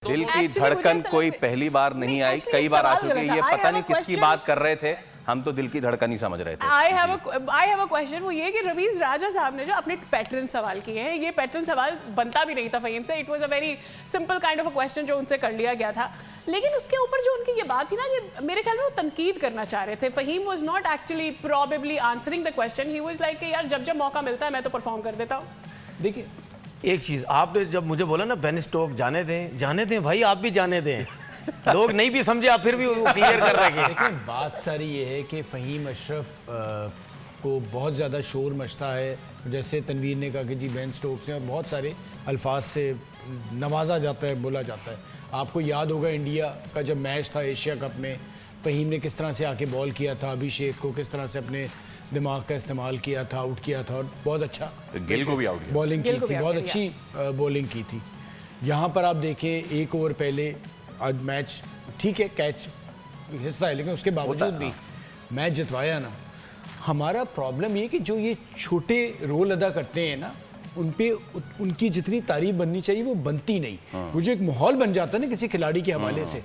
दिल की धड़कन कोई पहली बार नहीं आई, कई बार आ चुकी है। ये पता नहीं किसकी बात कर रहे थे, हम तो दिल की धड़कन ही समझ रहे थे। I have a question. वो ये कि रवीज राजा साहब ने जो अपने पैटर्न सवाल किए हैं, ये पैटर्न सवाल बनता भी नहीं था फ़हीम से। It was a very simple kind of a question जो उनसे कर लिया गया था। लेकिन उसके ऊपर जो उनकी ये बात थी ना, ये मेरे ख्याल में वो तनकीद करना चाह रहे थे। Fahim was not actually probably answering the question. He was like यार जब जब मौका मिलता है मैं तो परफॉर्म कर देता हूँ। देखिए एक चीज़ आपने जब मुझे बोला ना बेन स्टोक्स जाने दें भाई, आप भी जाने दें। लोग नहीं भी समझे, आप फिर भी क्लियर कर रहे हैं। लेकिन बात सारी ये है कि फ़हीम अशरफ को बहुत ज़्यादा शोर मचता है। जैसे तनवीर ने कहा कि जी बेन स्टोक्स हैं, और बहुत सारे अल्फाज से नवाजा जाता है, बोला जाता है। आपको याद होगा इंडिया का जब मैच था एशिया कप में, फ़हीम ने किस तरह से आके बॉल किया था, अभिषेक को किस तरह से अपने दिमाग का इस्तेमाल किया था, आउट किया था, और बहुत अच्छा गिल को भी आउट किया, बॉलिंग की थी, बहुत अच्छी बॉलिंग की थी। यहाँ पर आप देखें एक ओवर पहले आज मैच ठीक है, कैच हिस्सा है, लेकिन उसके बावजूद भी मैच जितवाया ना। हमारा प्रॉब्लम ये कि जो ये छोटे रोल अदा करते हैं ना, उन पे उनकी जितनी तारीफ बननी चाहिए वो बनती नहीं। वो जो एक माहौल बन जाता है ना किसी खिलाड़ी के हवाले से,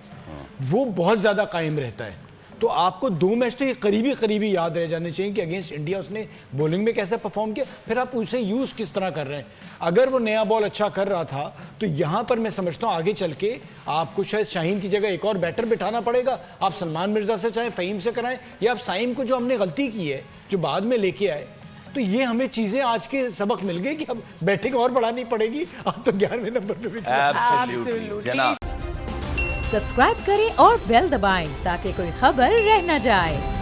वो बहुत ज़्यादा कायम रहता है। तो आपको दो मैच तो ये करीबी याद रह जाने चाहिए कि अगेंस्ट इंडिया उसने बॉलिंग में कैसा परफॉर्म किया, फिर आप उसे यूज़ किस तरह कर रहे हैं। अगर वो नया बॉल अच्छा कर रहा था तो यहाँ पर मैं समझता हूँ आगे चल के आपको शायद शाहीन की जगह एक और बैटर बिठाना पड़ेगा। आप सलमान मिर्ज़ा से चाहे फ़हीम से कराएं, या आप साइम को जो हमने गलती की है जो बाद में लेके आए, तो ये हमें चीज़ें आज के सबक मिल गए कि अब बैटिंग और बढ़ानी पड़ेगी। आप तो 11वें नंबर पे भी जनाब सब्सक्राइब करें और बेल दबाएं ताकि कोई खबर रह न जाए।